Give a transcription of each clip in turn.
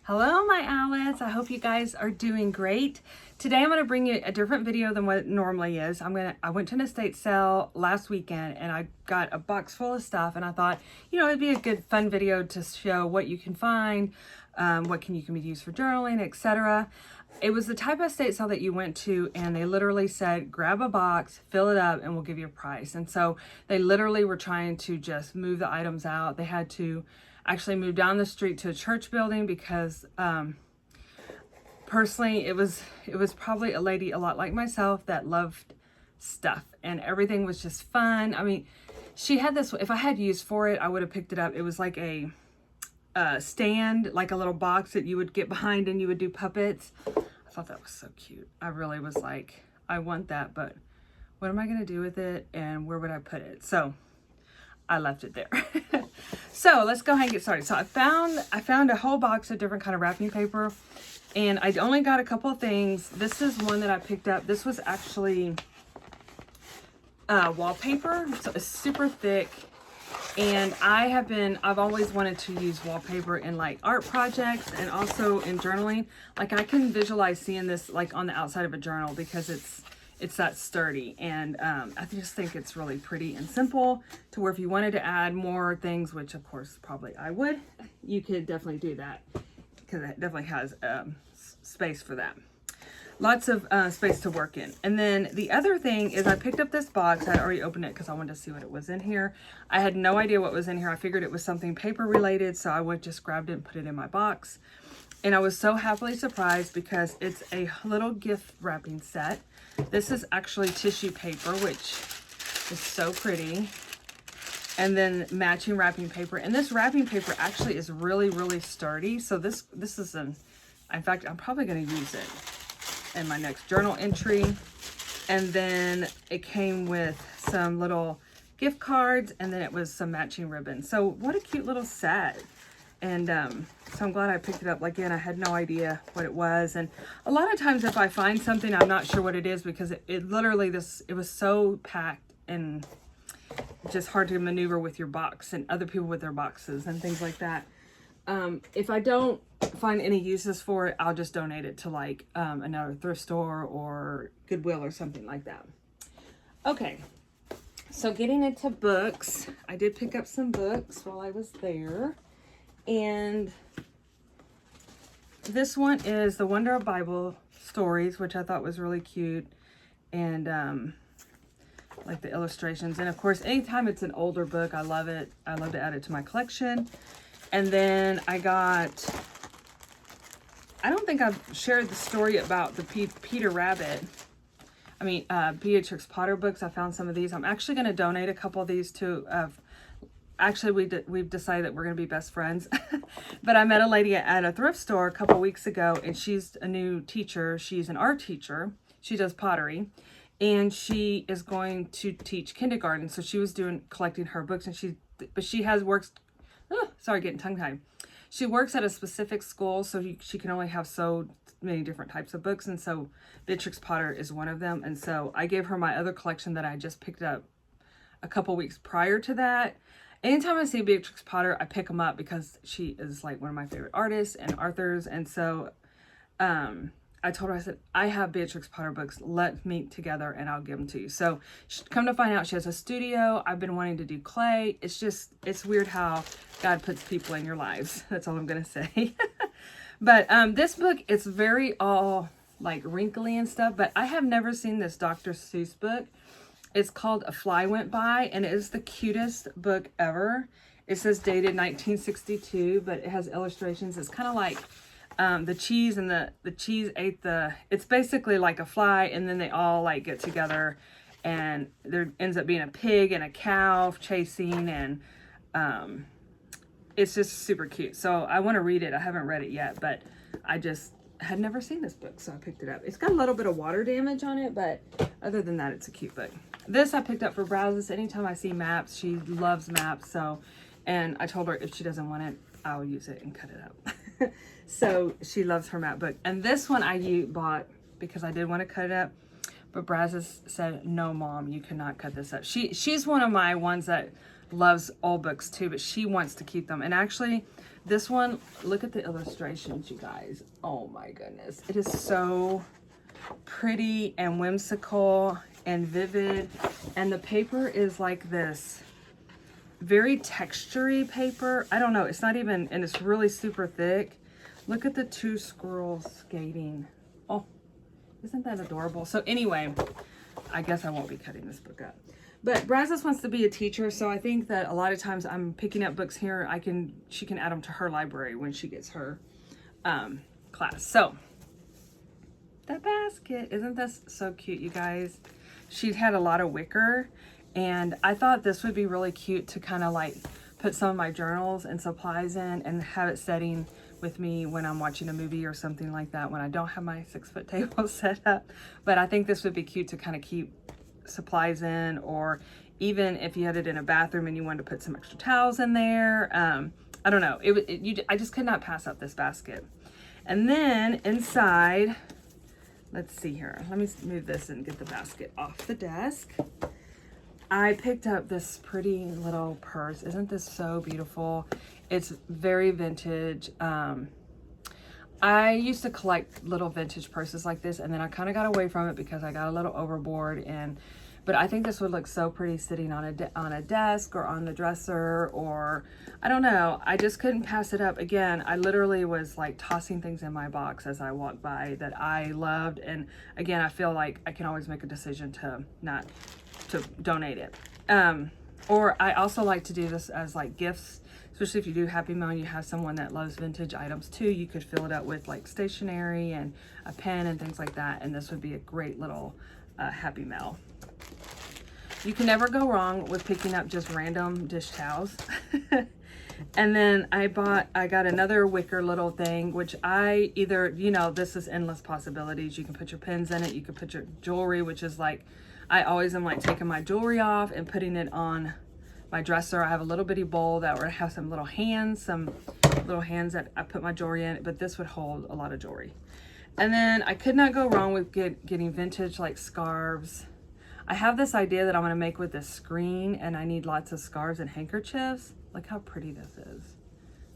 Hello, my Alice. I hope you guys are doing great. Today I'm going to bring you a different video than what it normally is. I went to an estate sale last weekend and I got a box full of stuff, and I thought, it'd be a good fun video to show what you can find, what you can be used for journaling, etc. It was the type of estate sale that you went to and they literally said, grab a box, fill it up, and we'll give you a price. And so they literally were trying to just move the items out. They had to actually move down the street to a church building because personally it was probably a lady a lot like myself that loved stuff and everything was just fun. I mean, she had this, if I had use for it, I would have picked it up. It was like a stand, like a little box that you would get behind and you would do puppets. I thought that was so cute. I really was like, I want that, but what am I going to do with it and where would I put it? So I left it there. So let's go ahead and get started. So I found a whole box of different kind of wrapping paper, and I only got a couple of things. This is one that I picked up. This was actually wallpaper, so it's super thick. And I've always wanted to use wallpaper in like art projects and also in journaling. Like I can visualize seeing this like on the outside of a journal because it's that sturdy, and I just think it's really pretty and simple to where if you wanted to add more things, which of course probably I would, you could definitely do that because it definitely has space for that. Lots of space to work in. And then the other thing is I picked up this box. I already opened it because I wanted to see what it was in here. I had no idea what was in here. I figured it was something paper related, so I just grabbed it and put it in my box. And I was so happily surprised because it's a little gift wrapping set. This is actually tissue paper, which is so pretty. And then matching wrapping paper. And this wrapping paper actually is really, really sturdy. So this is in fact, I'm probably going to use it in my next journal entry. And then it came with some little gift cards, and then it was some matching ribbons. So what a cute little set. And so I'm glad I picked it up. Like, again, I had no idea what it was. And a lot of times if I find something, I'm not sure what it is because it literally, it was so packed and just hard to maneuver with your box and other people with their boxes and things like that. If I don't find any uses for it, I'll just donate it to like another thrift store or Goodwill or something like that. Okay, so getting into books, I did pick up some books while I was there. And this one is The Wonder of Bible Stories, which I thought was really cute. And like the illustrations. And of course, anytime it's an older book, I love it. I love to add it to my collection. And then I don't think I've shared the story about the Peter Rabbit. I mean, Beatrix Potter books. I found some of these. I'm actually going to donate a couple of these to actually, we've decided that we're going to be best friends. But I met a lady at a thrift store a couple weeks ago, and she's a new teacher. She's an art teacher. She does pottery, and she is going to teach kindergarten. So she was collecting her books, and she getting tongue-tied. She works at a specific school, so she can only have so many different types of books, and so Beatrix Potter is one of them. And so I gave her my other collection that I just picked up a couple weeks prior to that. Anytime I see Beatrix Potter, I pick them up because she is like one of my favorite artists and authors. And so I told her, I said, I have Beatrix Potter books. Let's meet together and I'll give them to you. So come to find out, she has a studio. I've been wanting to do clay. It's weird how God puts people in your lives. That's all I'm going to say. But this book, it's very all like wrinkly and stuff. But I have never seen this Dr. Seuss book. It's called A Fly Went By, and it is the cutest book ever. It says dated 1962, but it has illustrations. It's kind of like the cheese, and the cheese ate it's basically like a fly, and then they all like get together, and there ends up being a pig and a cow chasing, and it's just super cute. So I want to read it. I haven't read it yet, but I just had never seen this book, so I picked it up. It's got a little bit of water damage on it, but other than that, it's a cute book. This I picked up for Brazos. Anytime I see maps, she loves maps. And I told her if she doesn't want it, I'll use it and cut it up. So she loves her map book. And this one I bought because I did want to cut it up, but Brazos said, no, Mom, you cannot cut this up. She's one of my ones that loves old books too, but she wants to keep them. And actually, this one, look at the illustrations, you guys. Oh my goodness. It is so pretty and whimsical and vivid. And the paper is like this very textury paper. I don't know. It's not even, and it's really super thick. Look at the two squirrels skating. Oh, isn't that adorable? So anyway, I guess I won't be cutting this book up. But Brazos wants to be a teacher, so I think that a lot of times I'm picking up books here. She can add them to her library when she gets her class. So that basket, isn't this so cute, you guys? She'd had a lot of wicker, and I thought this would be really cute to kind of like put some of my journals and supplies in and have it setting with me when I'm watching a movie or something like that, when I don't have my 6-foot table set up. But I think this would be cute to kind of keep supplies in, or even if you had it in a bathroom and you wanted to put some extra towels in there. I don't know. I just could not pass up this basket. And then inside, let's see here. Let me move this and get the basket off the desk. I picked up this pretty little purse. Isn't this so beautiful? It's very vintage. I used to collect little vintage purses like this, and then I kind of got away from it because I got a little overboard. But I think this would look so pretty sitting on a desk or on the dresser, or I don't know. I just couldn't pass it up. Again, I literally was like tossing things in my box as I walked by that I loved, and again, I feel like I can always make a decision to not to donate it. Or I also like to do this as like gifts. Especially if you do Happy Mail, you have someone that loves vintage items too. You could fill it up with like stationery and a pen and things like that. And this would be a great little Happy Mail. You can never go wrong with picking up just random dish towels. And then I got another wicker little thing, which I either, this is endless possibilities. You can put your pins in it. You can put your jewelry, which is like, I always am like taking my jewelry off and putting it on my dresser. I have a little bitty bowl that would have some little hands that I put my jewelry in, but this would hold a lot of jewelry. And then I could not go wrong with getting vintage like scarves. I have this idea that I'm gonna make with this screen, and I need lots of scarves and handkerchiefs. Look how pretty this is.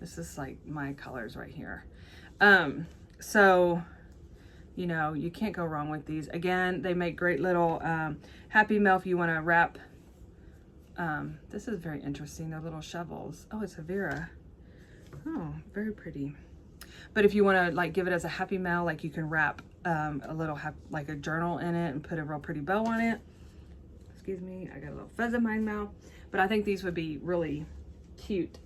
This is like my colors right here. So, you can't go wrong with these. Again, they make great little Happy Mail if you wanna wrap. This is very interesting. They're little shovels. Oh, it's a Vera. Oh, very pretty. But if you want to like give it as a Happy Mail, like you can wrap a little like a journal in it and put a real pretty bow on it. Excuse me, I got a little fuzz in my mouth. But I think these would be really cute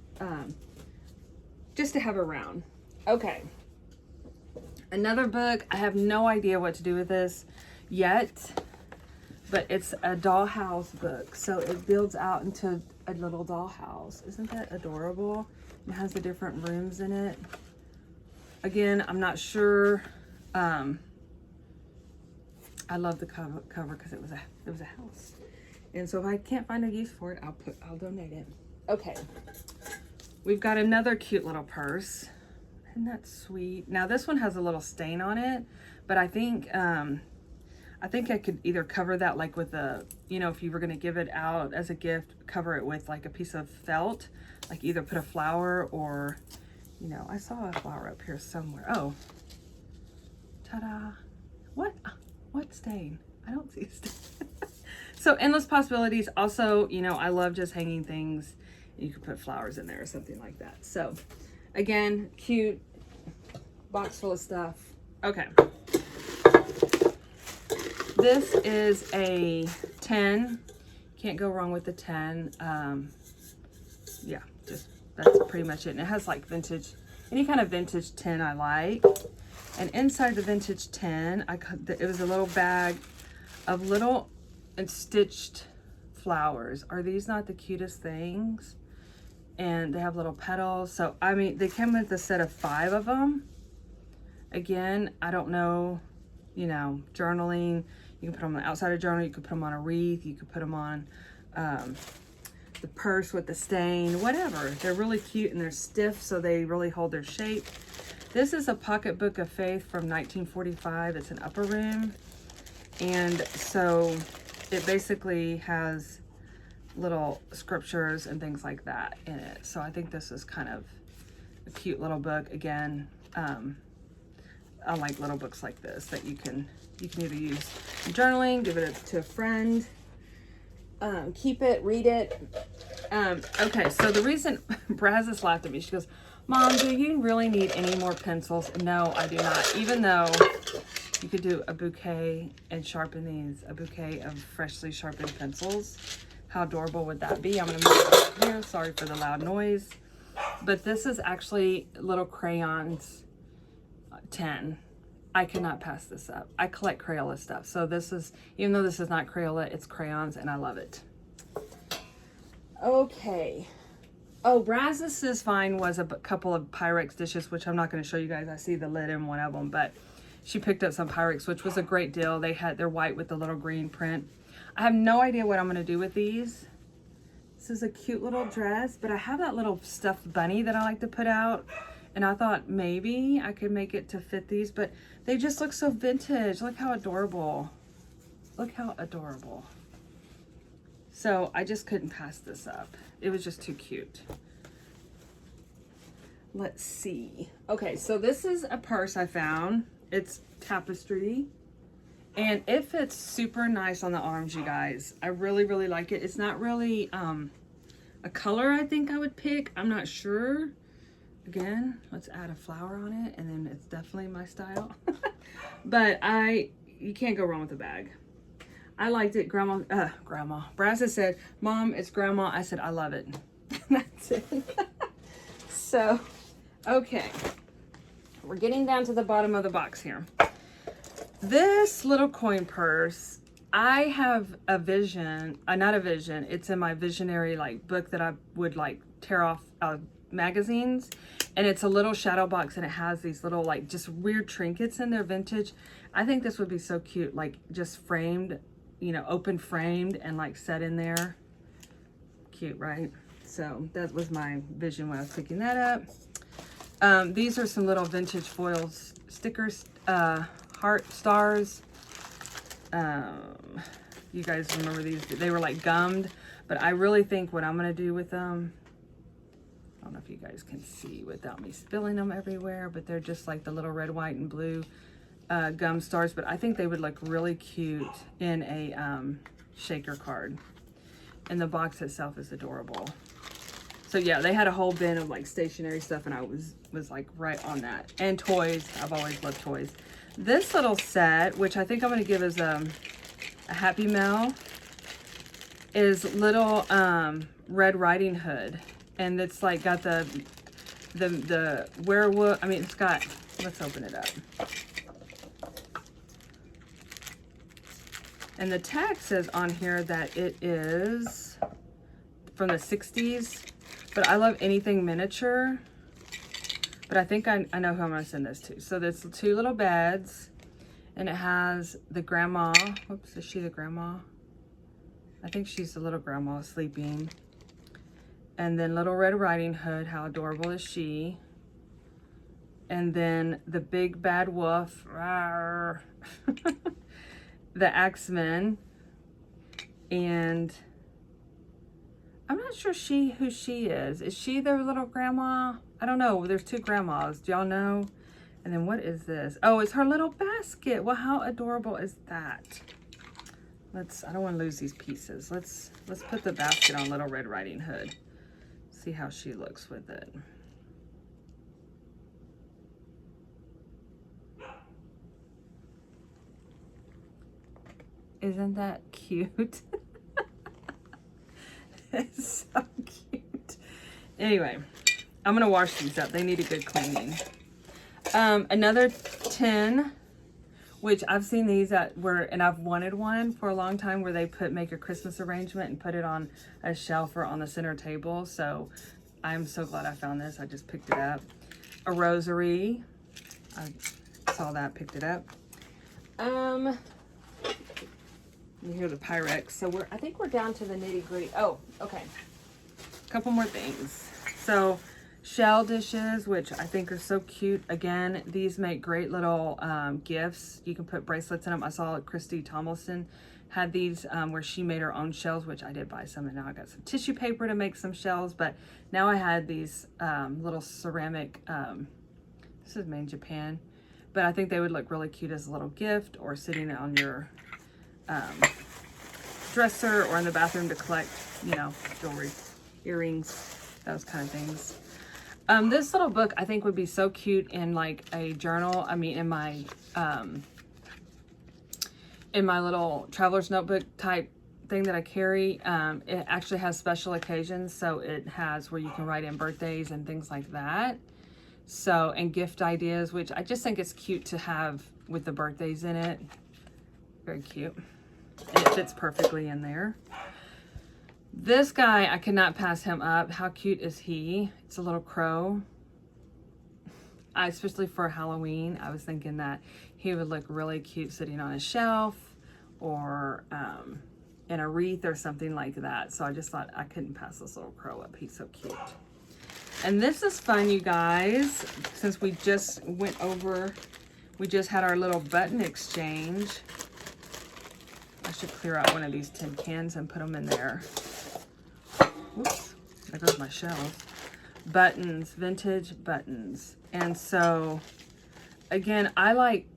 just to have around. Okay. Another book. I have no idea what to do with this yet. But it's a dollhouse book, so it builds out into a little dollhouse. Isn't that adorable? It has the different rooms in it. Again, I'm not sure. I love the cover because it was a house, and so if I can't find a use for it, I'll donate it. Okay, we've got another cute little purse. Isn't that sweet? Now this one has a little stain on it, but I think I could either cover that like with if you were going to give it out as a gift, cover it with like a piece of felt, like either put a flower or, I saw a flower up here somewhere. Oh, ta-da. What stain? I don't see a stain. So endless possibilities. Also, I love just hanging things. You could put flowers in there or something like that. So again, cute box full of stuff. Okay. This is a 10. Can't go wrong with the 10. Yeah, that's pretty much it. And it has like vintage, any kind of vintage tin I like. And inside the vintage tin, it was a little bag of little and stitched flowers. Are these not the cutest things? And they have little petals. So, I mean, they came with a set of 5 of them. Again, I don't know, journaling. You can put them on the outside of a journal. You could put them on a wreath. You could put them on the purse with the stain, whatever. They're really cute and they're stiff, so they really hold their shape. This is a pocketbook of faith from 1945. It's an upper room. And so it basically has little scriptures and things like that in it. So I think this is kind of a cute little book. Again, I like little books like this that you can either use in journaling, give it to a friend, keep it, read it. Okay, so the reason Brazos laughed at me, she goes, Mom, do you really need any more pencils? No, I do not. Even though you could do a bouquet and sharpen these, a bouquet of freshly sharpened pencils. How adorable would that be? I'm going to move it here. Sorry for the loud noise. But this is actually little crayons, 10. I cannot pass this up. I collect Crayola stuff. So this is, even though this is not Crayola, it's crayons and I love it. Okay. Oh, Brazos's find was a couple of Pyrex dishes, which I'm not going to show you guys. I see the lid in one of them, but she picked up some Pyrex, which was a great deal. They're white with the little green print. I have no idea what I'm going to do with these. This is a cute little dress, but I have that little stuffed bunny that I like to put out. And I thought maybe I could make it to fit these, but they just look so vintage. Look how adorable. Look how adorable. So I just couldn't pass this up. It was just too cute. Let's see. Okay, so this is a purse I found. It's tapestry. And it fits super nice on the arms, you guys. I really, really like it. It's not really a color I think I would pick. I'm not sure. Again, let's add a flower on it, and then it's definitely my style. But you can't go wrong with the bag. I liked it. Grandma. Brazos said, Mom, it's Grandma. I said, I love it. That's it. So, okay. We're getting down to the bottom of the box here. This little coin purse, I have a vision, not a vision, it's in my visionary book that I would tear off magazines, and it's a little shadow box, and it has these little just weird trinkets in there, vintage. I think this would be so cute, just framed, open framed and set in there. Cute, right? So that was my vision when I was picking that up. These are some little vintage foil stickers, heart stars. You guys remember these? They were gummed, but I really think what I'm gonna do with them, I don't know if you guys can see without me spilling them everywhere, but they're just the little red, white, and blue gum stars, but I think they would look really cute in a shaker card. And the box itself is adorable. So yeah, they had a whole bin of stationery stuff, and I was right on that. And toys. I've always loved toys. This little set, which I think I'm going to give as a Happy Mail, is little Red Riding Hood. And it's got the werewolf. I mean, it's got, let's open it up. And the tag says on here that it is from the 60s. But I love anything miniature. But I think I know who I'm going to send this to. So there's 2 little beds. And it has the grandma. Whoops, is she the grandma? I think she's the little grandma sleeping. And then Little Red Riding Hood. How adorable is she? And then the big bad wolf. Rawr. The Axeman. And I'm not sure who she is. Is she their little grandma? I don't know. There's 2 grandmas. Do y'all know? And then what is this? Oh, it's her little basket. Well, how adorable is that? I don't want to lose these pieces. Let's put the basket on Little Red Riding Hood. See how she looks with it. Isn't that cute? It's so cute. Anyway, I'm gonna wash these up. They need a good cleaning. Another tin, which I've seen these and I've wanted one for a long time, where they make a Christmas arrangement and put it on a shelf or on the center table. So I'm so glad I found this. I just picked it up. A rosary. I saw that, picked it up. You hear the Pyrex. So I think we're down to the nitty gritty. Oh, okay. A couple more things. So shell dishes, which I think are so cute. Again, these make great little gifts. You can put bracelets in them. I saw Christy Tomlinson had these where she made her own shells, which I did buy some, and now I got some tissue paper to make some shells. But now I had these little ceramic, this is made in Japan, but I think they would look really cute as a little gift or sitting on your dresser or in the bathroom to collect, you know, jewelry, earrings, those kind of things. This little book I think would be so cute in like a journal. I mean, in my little traveler's notebook type thing that I carry. It actually has special occasions, so it has where you can write in birthdays and things like that. So, and gift ideas, which I just think it's cute to have with the birthdays in it. Very cute. And it fits perfectly in there. This guy, I could not pass him up. How cute is he? It's a little crow. Especially for Halloween, I was thinking that he would look really cute sitting on a shelf or in a wreath or something like that. So I just thought I couldn't pass this little crow up. He's so cute. And this is fun, you guys. Since we just went over, we just had our little button exchange. I should clear out one of these tin cans and put them in there. Whoops, there goes my shells. Buttons, vintage buttons. And so, again, I like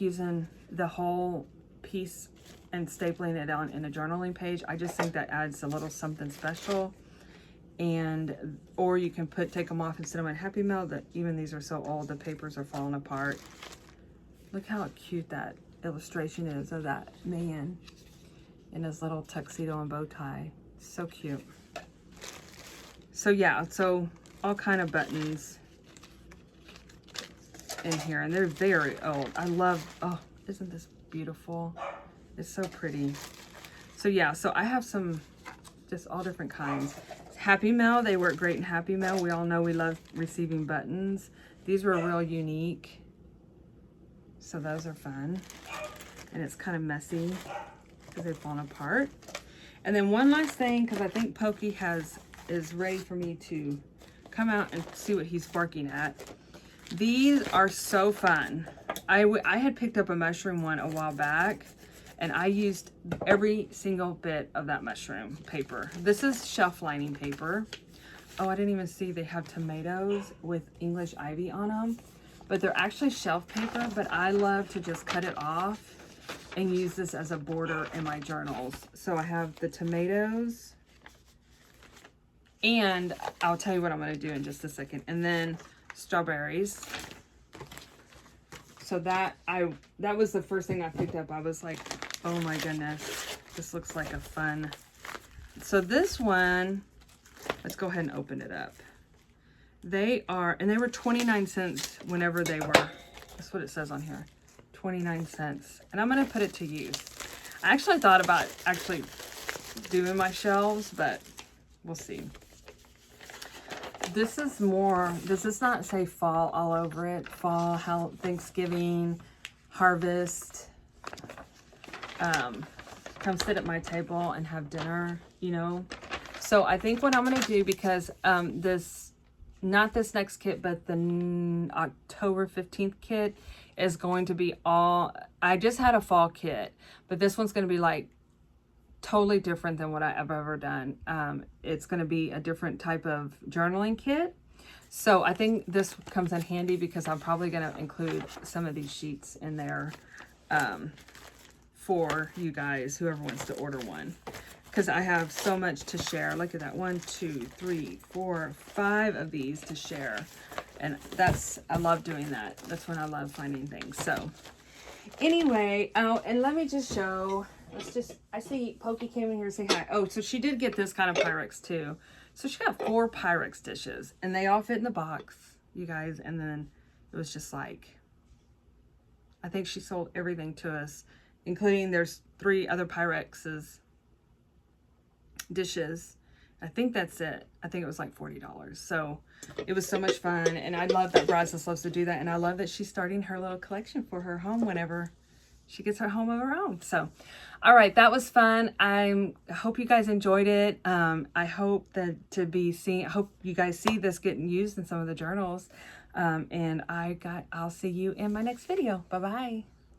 using the whole piece and stapling it on in a journaling page. I just think that adds a little something special. And, or you can take them off and sit them in Happy Mail. That even these are so old, the papers are falling apart. Look how cute that illustration is of that man in his little tuxedo and bow tie. So cute. So yeah, so all kind of buttons in here, and they're very old. I love, oh, isn't this beautiful? It's so pretty. So yeah, so I have some, just all different kinds. Happy Mail, they work great in Happy Mail. We all know we love receiving buttons. These were real unique. So those are fun. And it's kind of messy because they've fallen apart. And then one last thing, because I think Pokey is ready for me to come out and see what he's barking at. These are so fun. I had picked up a mushroom one a while back, and I used every single bit of that mushroom paper. This is shelf lining paper. Oh, I didn't even see they have tomatoes with English ivy on them, but they're actually shelf paper, but I love to just cut it off and use this as a border in my journals. So I have the tomatoes, and I'll tell you what I'm gonna do in just a second. And then strawberries. So that was the first thing I picked up. I was like, oh my goodness, this looks like a fun. So this one, let's go ahead and open it up. They were 29 cents whenever they were, that's what it says on here, 29 cents. And I'm gonna put it to use. I actually thought about actually doing my shelves, but we'll see. This is more, does this not say fall all over it? Fall, Thanksgiving, harvest. Come sit at my table and have dinner, you know? So I think what I'm gonna do, because not this next kit, but the October 15th kit is going to be all, I just had a fall kit, but this one's gonna be like totally different than what I've ever done. It's going to be a different type of journaling kit. So I think this comes in handy because I'm probably going to include some of these sheets in there for you guys, whoever wants to order one. Because I have so much to share. Look at that. 1, 2, 3, 4, 5 of these to share. And I love doing that. That's when I love finding things. So anyway, oh, and let me just show. I see Pokey came in here to say hi. Oh, so she did get this kind of Pyrex too. So she got 4 Pyrex dishes, and they all fit in the box, you guys. And then it was just like, I think she sold everything to us, including there's 3 other Pyrex's dishes. I think that's it. I think it was like $40. So it was so much fun. And I love that Brazos loves to do that. And I love that she's starting her little collection for her home whenever she gets her home of her own. So, all right, that was fun. I hope you guys enjoyed it. I hope that I hope you guys see this getting used in some of the journals. And I'll see you in my next video. Bye-bye.